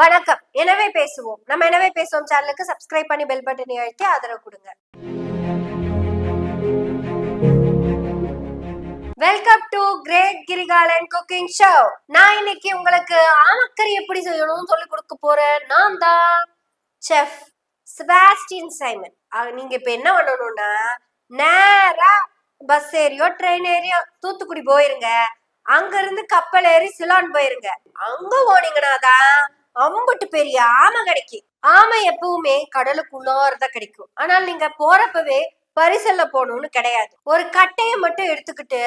வணக்கம். எனவே பேசுவோம். நம்ம எனவே பேசுவோம் சேனலுக்கு சப்ஸ்கிரைப் பண்ணி பெல் பட்டனை அழுத்தி ஆதரவு கொடுங்க. Welcome to great Kirikalan cooking show. நான் இன்னைக்கு உங்களுக்கு ஆமக்கறி எப்படி செய்யணும்னு சொல்லி கொடுக்க போறேன். நான் தான் செஃப் செபாஸ்டியன் சைமன். நீங்க இப்ப என்ன பண்ணணும்னா, நேரா பஸ் ஏறியோ ட்ரெயின் ஏறியோ தூத்துக்குடி போயிருங்க. அங்க இருந்து கப்பல் ஏறி சிலான் போயிருங்க. அங்க போனீங்கன்னா தான் அம்பட்டு பெரிய ஆமை கிடைக்கும். ஆமை எப்பவுமே கடலுக்குள்ளாரதான் கிடைக்கும். ஆனால் நீங்க போறப்பவே பரிசல்ல போகணும்னு கிடையாது. ஒரு கட்டைய மட்டும் எடுத்துக்கிட்டு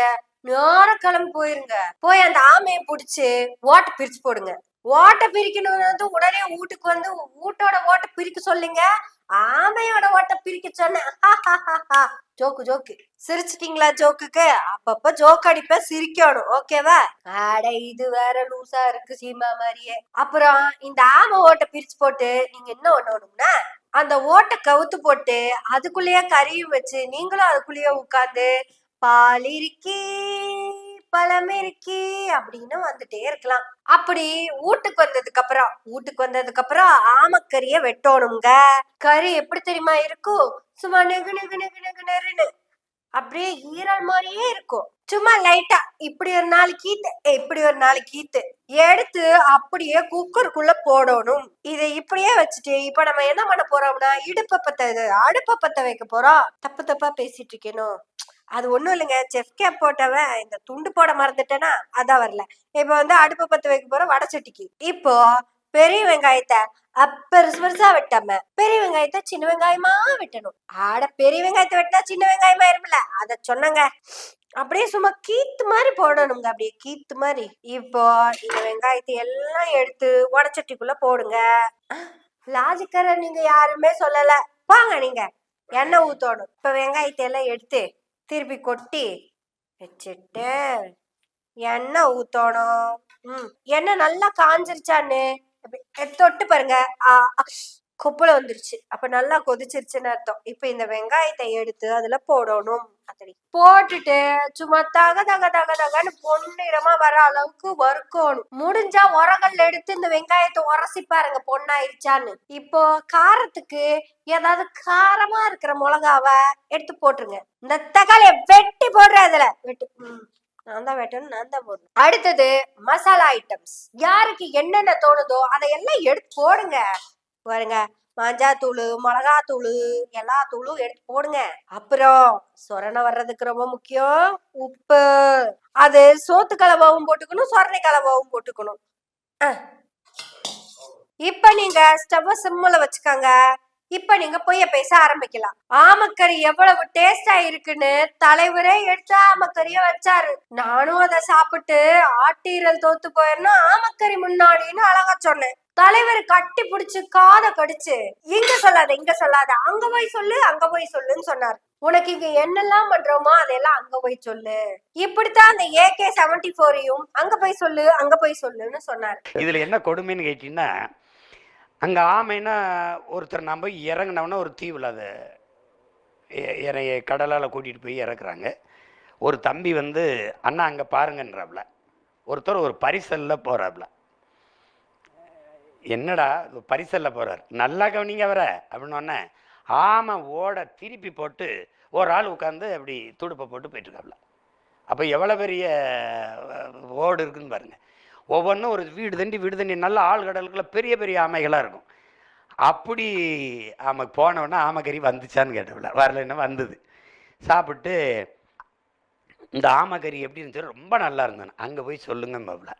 நேரம் கிளம்பி போயிருங்க. போய் அந்த ஆமையை பிடிச்சு ஓட்டை பிரிச்சு போடுங்க. ஓட்டை பிரிக்கணும் உடனே வீட்டுக்கு வந்து வீட்டோட ஓட்டை பிரிக்க சொல்லுங்க. ஆமையோட ஓட்டை பிரிக்க சொன்ன ஜோக்கு ஜோக்கு சிரிச்சிட்டீங்களா? ஜோக்குக்கு அப்பப்ப ஜோக் அடிப்ப சிரிக்கணும். ஓகேவா? அட இது வேற லூசா இருக்கு சீமா மாதிரியே. அப்புறம் இந்த ஆமை ஓட்டை பிரிச்சு போட்டு நீங்க என்ன பண்ணணும்னா, அந்த ஓட்டை கவுத்து போட்டு அதுக்குள்ளேயே கறியும் வச்சு நீங்களும் அதுக்குள்ளேயே உட்கார்ந்து பால் இருக்கி பழம் இருக்கி அப்படின்னு வந்துட்டே இருக்கலாம். அப்படி வீட்டுக்கு வந்ததுக்கு அப்புறம் ஆமக்கறிய வெட்டணுங்க. கறி எப்படி தெரியுமா இருக்கும்? சும்மா நெகு நெகு நெகு நெகு நெருன்னு அப்படியே ஈரல் மாதிரியே இருக்கும். சும்மா லைட்டா இப்படி ஒரு நாலு கீத்து இப்படி ஒரு நாலு கீத்து எடுத்து அப்படியே குக்கருக்குள்ள போடணும். இதை இப்படியே வச்சுட்டு இப்ப நம்ம என்ன பண்ண போறோம்னா, அடுப்ப பத்த வைக்க போறோம். தப்பா பேசிட்டு இருக்கேனோ? அது ஒண்ணும் இல்லைங்க. செஃப் கேப் போட்டவன் இந்த துண்டு போட மறந்துட்டேன்னா அதான் வரல. இப்ப வந்து அடுப்ப பத்த வைக்க போற வடச்சட்டிக்கு இப்போ பெரிய வெங்காயத்தை பெருசா வெட்டாம பெரிய வெங்காயத்தை சின்ன வெங்காயமா வெட்டணும். பெரிய வெங்காயத்தை வெட்டினா சின்ன வெங்காயமா இருமில்ல, அத சொன்னங்க. அப்படியே சும்மா கீத்து மாதிரி போடணுங்க. அப்படியே கீத்து மாதிரி. இப்போ இந்த வெங்காயத்தை எல்லாம் எடுத்து வடச்சட்டிக்குள்ள போடுங்க. லாஜிக்கரை நீங்க யாருமே சொல்லல. வாங்க, நீங்க எண்ணெய் ஊத்தணும். இப்ப வெங்காயத்தை எல்லாம் எடுத்து திருப்பி கொட்டி வச்சுட்டு எண்ணெய் ஊத்தணும். எண்ணெய் நல்லா காஞ்சிருச்சான்னு தொட்டு பாருங்க. கொப்பளை வந்துருச்சு. அப்ப நல்லா கொதிச்சிருச்சுன்னு அர்த்தம். இப்ப இந்த வெங்காயத்தை எடுத்து அதுல போடணும். போட்டுட்டு சும்மா தக தக தக தகன்னு பொன்னிறமா வர அளவுக்கு வறுக்கணும். முடிஞ்சா உரங்கள்ல எடுத்து இந்த வெங்காயத்தை உரசி பாருங்க பொண்ணாயிருச்சான்னு. இப்போ காரத்துக்கு ஏதாவது காரமா இருக்கிற மிளகாவை எடுத்து போட்டுருங்க. இந்த தக்காளிய வெட்டி போடுற அதுல வெட்டு. நான் தான் வெட்டணும், நான் தான் போடணும். அடுத்தது மசாலா ஐட்டம்ஸ். யாருக்கு என்னென்ன தோணுதோ அதையெல்லாம் எடுத்து போடுங்க. பாருங்க, மஞ்சாத்தூள், மிளகாத்தூள், எல்லா தூளும் எடுத்து போடுங்க. அப்புறம் சொரணை வர்றதுக்கு ரொம்ப முக்கியம் உப்பு. அது சோத்து கலவாவும் போட்டுக்கணும், சொரணை கலவாவும் போட்டுக்கணும். இப்ப நீங்க ஸ்டவ் சிம்ல வச்சுக்கோங்க. இப்ப நீங்க பொய்ய பேச ஆரம்பிக்கலாம். ஆமக்கறி எவ்வளவு டேஸ்டா இருக்குன்னு தலைவரே எடுத்து ஆமக்கறிய வச்சாரு. நானும் அதை சாப்பிட்டு ஆட்டீரல் தோத்து போயிருந்தா ஆமக்கறி முன்னாடின்னு அழகா சொன்னேன். தலைவர் கட்டி பிடிச்சு காதை கடிச்சு இங்க சொல்லாத அங்க போய் சொல்லுன்னு சொன்னாரு. உனக்கு இங்க என்னெல்லாம் பண்றோமோ அதெல்லாம் அங்க போய் சொல்லு. இப்படித்தான் அந்த AK-74 அங்க போய் சொல்லுன்னு சொன்னாரு. இதுல என்ன கொடுமைன்னு கேட்டீங்கன்னா, அங்கே ஆமைன்னா ஒருத்தர் நான் போய் இறங்கினோன்னா ஒரு தீவில் அதை கடலால் கூட்டிகிட்டு போய் இறக்குறாங்க. ஒரு தம்பி வந்து அண்ணா அங்கே பாருங்கன்றாப்புல. ஒருத்தர் ஒரு பரிசலில் போகிறாப்புல. என்னடா பரிசலில் போகிறார், நல்லா கவனிங்க வர அப்படின்னோடனே ஆமை ஓட திருப்பி போட்டு ஒரு ஆள் உட்காந்து அப்படி துடுப்பை போட்டு போயிட்டுருக்காப்புல. அப்போ எவ்வளோ பெரிய ஓடு இருக்குன்னு பாருங்கள். ஒவ்வொன்றும் ஒரு வீடு தண்டி நல்ல ஆழ்கடலுக்குள்ள பெரிய பெரிய ஆமைகளாக இருக்கும். அப்படி ஆமை போனோன்னா ஆமைக்கறி வந்துச்சான்னு கேட்டவில்ல. வரலைன்னா வந்தது. சாப்பிட்டு இந்த ஆமைக்கறி எப்படி இருந்துச்சு, ரொம்ப நல்லா இருந்தேன், அங்கே போய் சொல்லுங்க பாப்ல.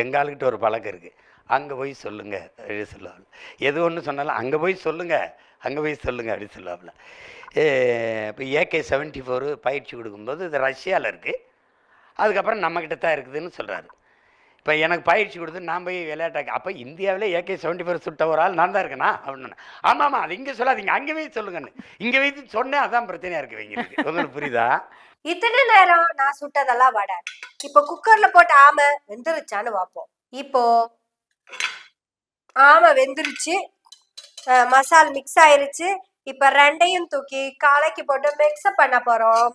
எங்கள் ஆளுக்கிட்ட ஒரு பழக்கம் இருக்குது, அங்கே போய் சொல்லுங்க அப்படி சொல்லுவாள். எது ஒன்று சொன்னாலும் அங்கே போய் சொல்லுங்க அப்படி சொல்லுவாப்புல. இப்போ AK-74 பயிற்சி கொடுக்கும்போது இது ரஷ்யாவில் இருக்குது, அதுக்கப்புறம் நம்மக்கிட்ட தான் இருக்குதுன்னு சொல்கிறாரு. இப்போ எனக்கு பயிற்சி கொடுத்து நான் போய் விளையாட்டாக்க, அப்போ இந்தியாவிலே AK-74 சுட்ட ஒரு ஆள் நான் தான் இருக்கேனா அப்படின்னு. ஆமாம், அது இங்கே சொல்லாதீங்க, அங்கே போய் சொல்லுங்கன்னு. இங்கே வைத்து சொன்னேன், அதான் பிரச்சனையாக இருக்கு வைங்களுக்கு. உங்களுக்கு புரியுதா? இத்தனை நேரம் நான் சுட்டதெல்லாம் வடை. இப்போ குக்கர்ல போட்ட ஆமை வெந்துருச்சான்னு பார்ப்போம். இப்போ ஆமை வெந்துருச்சு, மசால் மிக்ஸ் ஆயிருச்சு. இப்ப ரெண்டையும் தூக்கி கலக்கி போட்டு மிக்ஸ் பண்ண போறோம்.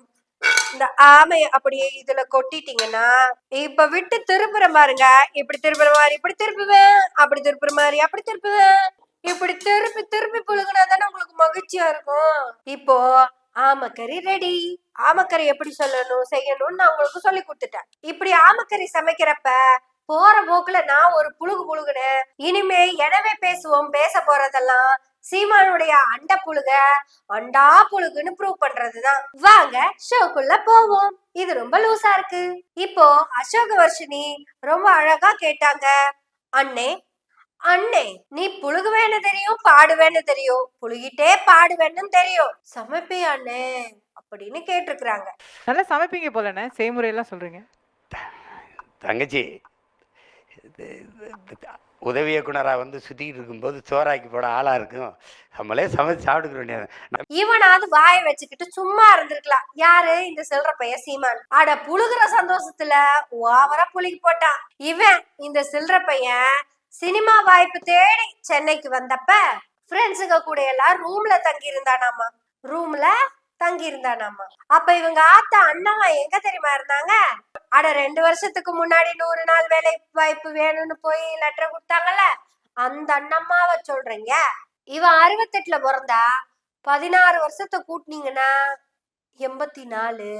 இந்த ஆமைய அப்படியே இதுல கொட்டிட்டீங்கன்னா இப்ப விட்டு திருப்புற பாருங்க. இப்படி திருப்புற மாதிரி இப்படி திருப்புவேன், அப்படி திருப்புற மாதிரி அப்படி திருப்புவேன். இப்படி திருப்பி திருப்பி புழுகுனா தானே உங்களுக்கு மகிழ்ச்சியா இருக்கும். இப்போ ஆமக்கறி ரெடி. ஆமக்கறி எப்படி செய்யணும்னு நான் உங்களுக்கு சொல்லி கொடுத்துட்டேன். இப்படி ஆமக்கறி சமைக்கிறப்ப போற போக்குல நான் ஒரு புழுகுனேன். இனிமே எனவே பேசுவோம் பேச போறதெல்லாம் சீமானுடைய அண்ட புழுக அண்டா புழுகுன்னு ப்ரூவ் பண்றதுதான். வாங்க ஷோக்குள்ள போவோம். இது ரொம்ப லூசா இருக்கு. இப்போ அசோக வர்ஷினி ரொம்ப அழகா கேட்டாங்க, அண்ணே அண்ணே நீ புழுகுவேன்னு தெரியும், பாடுவேன்னு தெரியும், புழுகிட்டே பாடுவேன்னு தெரியும், சமைப்பியா அண்ணே அப்படின்னு கேட்டிருக்கிறாங்க. நல்லா சமைப்பீங்க போலண்ணே, செய்முறையெல்லாம் சொல்றீங்க. தங்கச்சி உதவி இயக்குனரா வந்து சுத்திட்டு இருக்கும்போது சோறாக்கி போட ஆளா இருக்கும், நம்மளே சமைச்சு சாப்பிட்டுக்க வேண்டியது. இவனாவது வாயை வச்சுக்கிட்டு சும்மா இருந்திருக்கலாம். யாரு? இந்த செல்ற பையன் சீமான். அட புழுகுற சந்தோஷத்துல ஓவரா புழுகி போட்டான். இவன் இந்த செல்ற பையன் சினிமா வாய்ப்பு தேடி சென்னைக்கு வந்தப்ப ஃப்ரெண்ட்ஸுங்க கூட எல்லாம் ரூம்ல தங்கி இருந்தானாமா. அப்ப இவங்க ஆத்தா அண்ணாவா எங்க தெரியுமா இருந்தாங்க? அட 2 வருஷத்துக்கு முன்னாடி 100 நாள் வேலை வாய்ப்பு வேணும்னு போய் லெட்டர் கொடுத்தாங்கல்ல, அந்த அண்ணம்மாவை சொல்றீங்க. இவன் 68ல பிறந்தா 16 வருஷத்தை கூட்டினீங்கன்னா 84.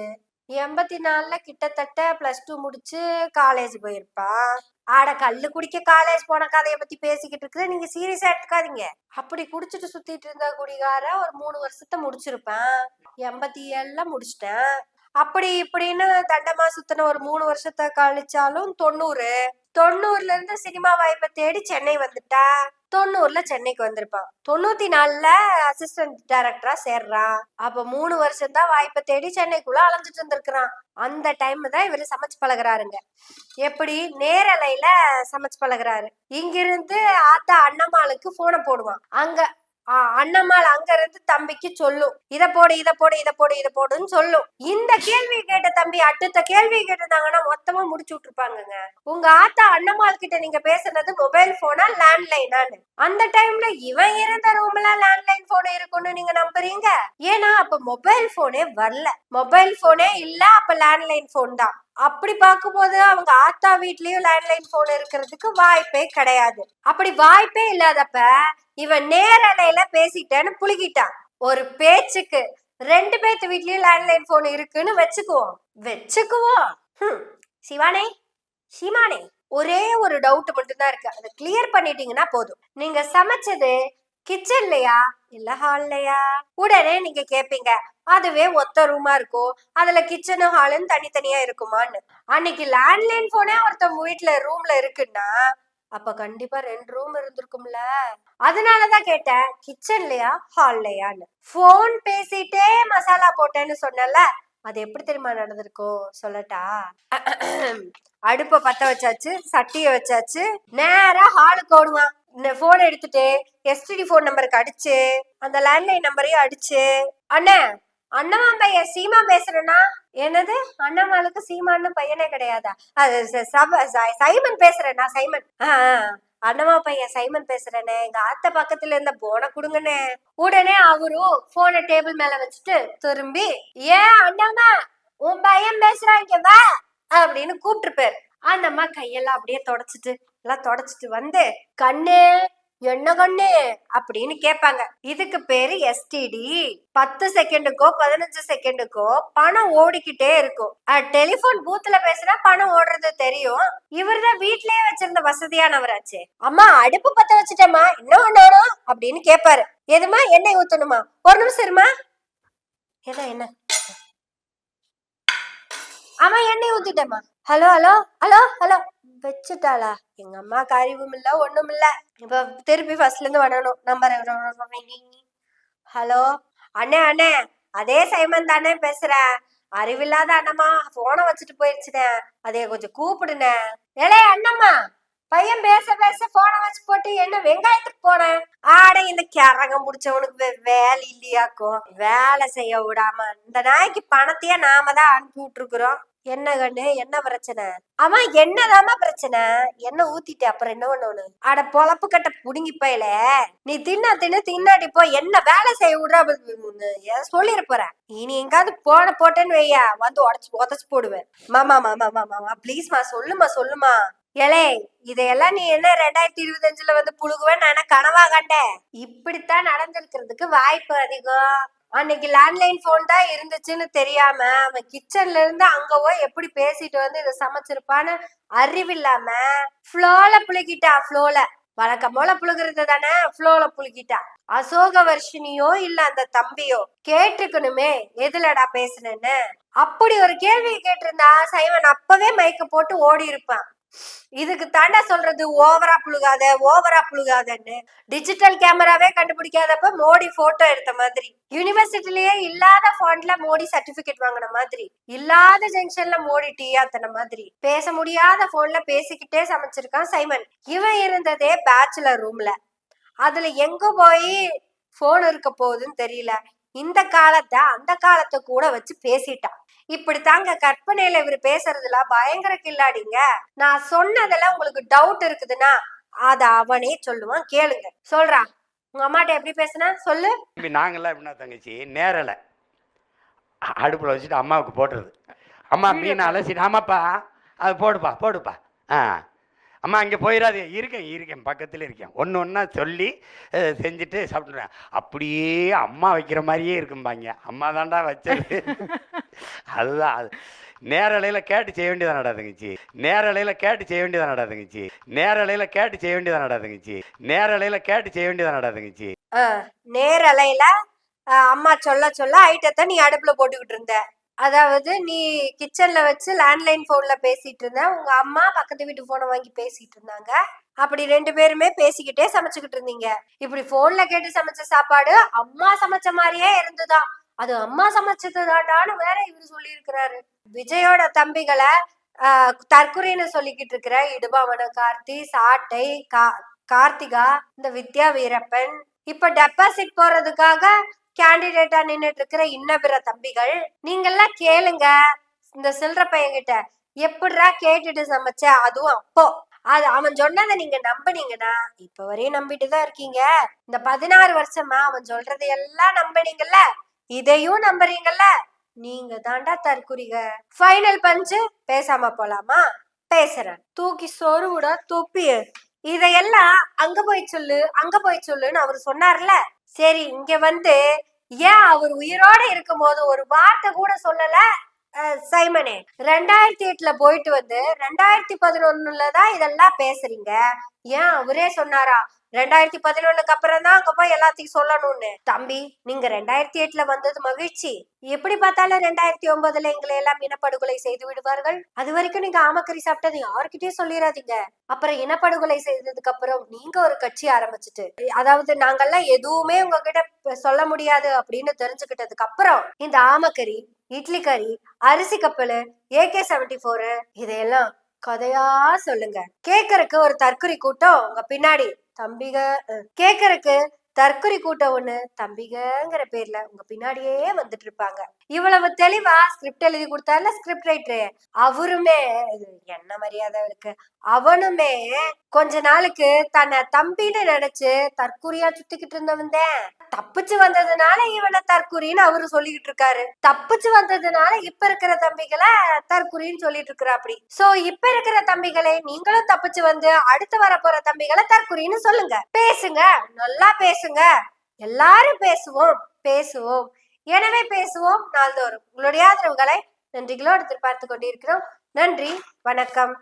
84ல கிட்டத்தட்ட +2 முடிச்சு காலேஜ் போயிருப்பான். ஆட கல்லு குடிக்க காலேஜ் போன கதைய பத்தி பேசிக்கிட்டு இருக்கிற, நீங்க சீரியஸா எடுத்துக்காதீங்க. அப்படி குடிச்சிட்டு சுத்திட்டு இருந்த குடிகார ஒரு 3 வருஷத்தை முடிச்சிருப்பேன். 87ல முடிச்சிட்டேன். அப்படி இப்படின்னு தண்டமா சுத்தின ஒரு 3 வருஷத்தை கழிச்சாலும் 90ல இருந்து சினிமா வாய்ப்பை தேடி சென்னை வந்துட்டா. 90ல சென்னைக்கு வந்திருப்பான். 94ல அசிஸ்டன்ட் டைரக்டரா சேர்றான். அப்ப 3 வருஷம் தான் வாய்ப்பை தேடி சென்னைக்குள்ள அலைஞ்சிட்டு இருந்திருக்கிறான். அந்த டைம் தான் இவரு சமைச்சு பழகுறாருங்க. எப்படி? நேரலையில சமைச்சு பழகுறாரு. இங்கிருந்து ஆத்தா அண்ணம்மாளுக்கு போனை போடுவான். அங்க அண்ணம்மாள் அங்க இருந்து தம்பிக்கு சொல்லும், இத போடுன்னு சொல்லும். இந்த கேள்வி கேட்ட தம்பி அடுத்த கேள்வி கேட்டிருந்தாங்கன்னா மொத்தமா முடிச்சு விட்டுருப்பாங்கங்க. உங்க ஆத்தா அண்ணம்மாள் கிட்ட நீங்க பேசுனது மொபைல் போனா லேண்ட்லைனான்னு. அந்த டைம்ல இவன் இருந்த ரூம்ல லேண்ட்லைன் போன் இருக்குன்னு நீங்க நம்புறீங்க? ஏன்னா அப்ப மொபைல் போனே வரல. மொபைல் போனே இல்ல, அப்ப லேண்ட்லைன் போன் தான். அப்படி பார்க்கும்போது அவங்க ஆத்தா வீட்லயும் லேண்ட்லைன் போன் இருக்கிறதுக்கு வாய்ப்பே கிடையாது. அப்படி வாய்ப்பே இல்லாதப்ப இவன் நேரலையில பேசிட்டேன்னு புழுகிட்டான். ஒரு பேச்சுக்கு 2 பேத்து வீட்லயும் லேண்ட்லைன் போன் இருக்குன்னு வச்சுக்குவோம். சீமானே ஒரே ஒரு டவுட் மட்டும்தான் இருக்கு. அதை கிளியர் பண்ணிட்டீங்கன்னா போதும். நீங்க சமைச்சது கிச்சன்லயா இல்ல ஹால்லையா? உடனே நீங்க கேப்பீங்க, அதுவே ஒத்த ரூமா இருக்கும், அதுல கிச்சனும் ஹாலும் தனித்தனியா இருக்குமான்னு. அன்னைக்கு லேண்ட்லைன் போனே ஒருத்தவங்க வீட்டுல ரூம்ல இருக்குன்னா அப்ப கண்டிப்பா 2 ரூம் இருந்திருக்கும்ல. அதனாலதான் கேட்டேன், கிச்சன்லயா ஹால்லையான்னு. போன் பேசிட்டே மசாலா போட்டேன்னு சொன்னல, அது எப்படி தெரியுமா நடந்திருக்கும் சொல்லட்டா? அடுப்ப பத்த வச்சாச்சு, சட்டிய வச்சாச்சு, நேரா ஹாலுக்கு ஓடுவான். இந்த போன் எடுத்துட்டு எஸ்டிடி போன் நம்பருக்கு அடிச்சு அந்த லேண்ட்லைன் நம்பரையும் அடிச்சு, அண்ணம்மா பையன் சீமா பேசுறேன்னா. என்னது? அண்ணம்மாளுக்கு சீமான்னு பையனே கிடையாதா? அது சைமன் பேசுறேன்னா. சைமன் அண்ணம்மா பையன் சைமன் பேசுறேனே, எங்க ஆத்த பக்கத்துல இருந்த போனை கொடுங்கண்ணே. உடனே அவரும் போனை டேபிள் மேல வச்சுட்டு திரும்பி, ஏன் அண்ணம்மா உன் பையன் பேசுறான் இங்க வா அப்படின்னு கூப்பிட்டுருப்பாரு. அந்த அம்மா கையெல்லாம் அப்படியே தொடச்சிட்டு வந்து, கண்ணு என்ன கண்ணு அப்படின்னு கேட்பாங்க. இதுக்கு பேரு எஸ்டிடி. 10 செகண்டுக்கோ 15 செகண்டுக்கோ பணம் ஓடிக்கிட்டே இருக்கும். டெலிபோன் பூத்துல பேசுனா பணம் ஓடுறது தெரியும். இவர் தான் வீட்லயே வச்சிருந்த வசதியானவராச்சே. அம்மா அடுப்பு பத்த வச்சுட்டேம்மா, என்ன பண்ணணும் அப்படின்னு கேட்பாரு. எதுமா? எண்ணெய் ஊத்தணுமா? ஒரு நிமிஷம் இருமா. என்ன? ஆமா எண்ணெய் ஊத்திட்டேம்மா. ஹலோ வச்சுட்டாளா? எங்க அம்மாக்கு அறிவும் இல்ல ஒண்ணும் இல்ல. இப்ப திருப்பி ஃபர்ஸ்ட்ல இருந்து வரணும். நம்பர். ஹலோ அண்ணே அதே சைமன் தானே பேசுறேன். அறிவில்லாத அண்ணம்மா போனை வச்சுட்டு போயிடுச்சுனே, அதே கொஞ்சம் கூப்பிடுனே. ஏலே அண்ணம்மா, பையன் பேச போனை வச்சு போட்டு என்ன வெங்காயத்துக்கு போனேன். இந்த கிறகம் முடிச்சவனுக்கு வேலை இல்லையாக்கும். வேலை செய்ய விடாம இந்த நாய்க்கு பணத்தையே நாம தான் அனுப்பி விட்டுருக்குறோம். என்ன கண்ணு, என்ன பிரச்சனை? ஆமா, என்னதாம்மா பிரச்சனை? என்ன ஊத்திட்டு அப்புறம் என்ன பண்ணணும்? அட பொழப்பு கட்ட புடுங்கி போயல, நீ தின்னாடி போ, என்ன வேலை செய்ய விடுற சொல்லிட போற. இனி எங்காவது போட்டேன்னு வையா, வந்து உதச்சு போடுவேன். மாமா மாமா மாமா ப்ளீஸ்மா, சொல்லுமா. ஏலே, இதையெல்லாம் நீ என்ன 2025 வந்து புழுகுவேன்னு நான் கனவா கண்டேன். இப்படித்தான் நடந்திருக்கிறதுக்கு வாய்ப்பு அதிகம். அன்னைக்கு லேண்ட்லைன் போன் தான் இருந்துச்சுன்னு தெரியாம அவன் கிச்சன்ல இருந்து அங்க போய் எப்படி பேசிட்டு வந்து இதை சமைச்சிருப்பான்னு அறிவில்லாம ஃப்ளோல புழுகிட்டா. வழக்கம் போல புழுகிறது தானே, ஃப்ளோல புழுகிட்டா. அசோக வர்ஷினியோ இல்ல அந்த தம்பியோ கேட்டுக்கணுமே எதுலடா பேசுனேன்னு. அப்படி ஒரு கேள்வியை கேட்டிருந்தா சைமன் அப்பவே மைக்க போட்டு ஓடி இருப்பான். இதுக்கு தாண்டா சொல்றது ஓவரா புழுகாதன்னு. டிஜிட்டல் கேமராவே கண்டுபிடிக்காதப்ப மோடி போட்டோ எடுத்த மாதிரி, யூனிவர்சிட்டிலேயே இல்லாத ஃபாண்ட்ல மோடி சர்டிபிகேட் வாங்கின மாதிரி, இல்லாத ஜங்ஷன்ல மோடி டீ ஆத்தின மாதிரி, பேச முடியாத போன்ல பேசிக்கிட்டே சமைச்சிருக்கான் சைமன். இவன் இருந்ததே பேச்சுலர் ரூம்ல. அதுல எங்க போய் போன் இருக்க போகுதுன்னு தெரியல. இந்த காலத்தை அந்த காலத்தை கூட வச்சு பேசிட்டான். இப்படித்தாங்க கற்பனையில இவர் பேசுறதுல பயங்கர கில்லாடிங்க. நான் சொன்னதுல உங்களுக்கு டவுட் இருக்குதுன்னா அத அவனே சொல்லுவான், கேளுங்க. சொல்றான், உங்க அம்மாட்ட எப்படி பேசுனா சொல்லு. நாங்கெல்லாம் எப்படின்னா தங்கச்சி, நேரலை அடுப்புல வச்சுட்டு அம்மாவுக்கு போட்டுறது. அம்மா மீன் அலசிட்டு, ஆமாப்பா அது போடுப்பா. அம்மா இங்கே போயிடாது, இருக்கேன் பக்கத்தில் இருக்கேன், ஒன்றா சொல்லி செஞ்சுட்டு சாப்பிட்றேன். அப்படியே அம்மா வைக்கிற மாதிரியே இருக்கும்பாங்க. அம்மா தாண்டா வச்சது. அதுதான் அது. நேரலையில் கேட்டு செய்ய வேண்டியதான் தங்கச்சி. நேரலையில் கேட்டு செய்ய வேண்டியதான் தங்கச்சி. நேரலையில அம்மா சொல்ல ஐட்டத்தை நீ அடுப்புல போட்டுக்கிட்டு இருந்த. அதாவது நீ கிச்சன்ல வச்சு லேண்ட்லைன் போன்ல பேசிட்டு இருந்த, உங்க அம்மா பக்கத்து வீட்டு போனை வாங்கி பேசிட்டு இருந்தாங்க. அப்படி 2 பேருமே பேசிக்கிட்டே சமைச்சுக்கிட்டு இருந்தீங்க. இப்படி போன்ல கேட்டு சமைச்ச சாப்பாடு அம்மா சமைச்ச மாதிரியே இருந்துதான். அது அம்மா சமைச்சதுதான்னு வேற இவரு சொல்லி இருக்கிறாரு. விஜயோட தம்பிகளை தற்குறின்னு சொல்லிக்கிட்டு இருக்கிற இடுபாவன கார்த்தி, சாட்டை, கார்த்திகா, இந்த வித்யா வீரப்பன், இப்ப டெபாசிட் போறதுக்காக கேண்டிடேட்டா நின்னுட்டு இருக்கிற இன்னபிற தம்பிகள், நீங்கெல்லாம் கேளுங்க இந்த சில்லற பையன்கிட்ட. எப்படிரா கேட்டுட்டு சமைச்ச, அதுவும் அப்போ அது அவன் சொன்னதை நீங்க நம்பினீங்கன்னா இப்ப வரையும் நம்பிட்டுதான் இருக்கீங்க. இந்த 16 வருஷமா அவன் சொல்றதையெல்லாம் நம்பினீங்கல்ல, இதையும் நம்புறீங்கல்ல, நீங்க தாண்டா தற்குறிக. ஃபைனல் பஞ்சு, பேசாம போலாமா? பேசுறேன், தூக்கி சொருவுட தொப்பிய. இதையெல்லாம் அங்க போய் சொல்லுன்னு அவரு சொன்னார்ல. சரி, இங்க வந்து ஏன் அவர் உயிரோட இருக்கும் போது ஒரு வார்த்தை கூட சொல்லல சைமனே? 2008 போயிட்டு வந்து 2011தான் இதெல்லாம் பேசுறீங்க. ஏன் அவரே சொன்னாரா 2011க்கு அப்புறம் தான் அங்க போய் எல்லாத்தையும் சொல்லணும்னு? தம்பி, நீங்க 2008 வந்தது மகிழ்ச்சி. எப்படி பார்த்தாலும் 2009 எங்களை எல்லாம் இனப்படுகொலை செய்து விடுவார்கள். அது வரைக்கும் நீங்க ஆமக்கறி சாப்பிட்டது யாருக்கிட்டயும் சொல்லிடாதீங்க. அப்புறம் இனப்படுகொலை செய்ததுக்கு அப்புறம் நீங்க ஒரு கட்சி ஆரம்பிச்சுட்டு, அதாவது நாங்கெல்லாம் எதுவுமே உங்ககிட்ட சொல்ல முடியாது அப்படின்னு தெரிஞ்சுக்கிட்டதுக்கு அப்புறம் இந்த ஆமக்கறி, இட்லி கறி, அரிசி கப்பலு, AK-74 இதையெல்லாம் கதையா சொல்லுங்க. கேக்குறக்கு ஒரு தற்குறி கூட்டம் உங்க பின்னாடி தம்பிக, கேக்குறக்கு தற்குறி கூட்டம் ஒண்ணு தம்பிகங்கிற பேர்ல உங்க பின்னாடியே வந்துட்டு இருப்பாங்க. இவ்வளவு தெளிவா ஸ்கிரிப்ட் எழுதி கொடுத்தாருல ஸ்கிரிப்ட் ரைட்டரு, அவருமே என்ன மரியாதை இருக்கு, அவனுமே கொஞ்ச நாளுக்கு தன்னை தம்பின்னு நினைச்சு தற்குறியா சுத்திக்கிட்டு இருந்தவன் தான். தப்பிச்சு வந்ததுனால இவனை தற்குறின்னு அவரு சொல்லிக்கிட்டு இருக்காரு. தப்பிச்சு வந்ததுனால இப்ப இருக்கிற தம்பிகளை தற்குறின்னு சொல்லிட்டு இருக்கிறாப்படி. சோ இப்ப இருக்கிற தம்பிகளை நீங்களும் தப்பிச்சு வந்து அடுத்து வர போற தம்பிகளை தற்குறின்னு சொல்லுங்க. பேசுங்க, நல்லா பேசுங்க. எல்லாரும் பேசுவோம். எனவே பேசுவோம் நாள்தோறும். உங்களுடைய ஆதரவுகளை நன்றிகளோடு எதிர்பார்த்து கொண்டிருக்கிறோம். நன்றி, வணக்கம்.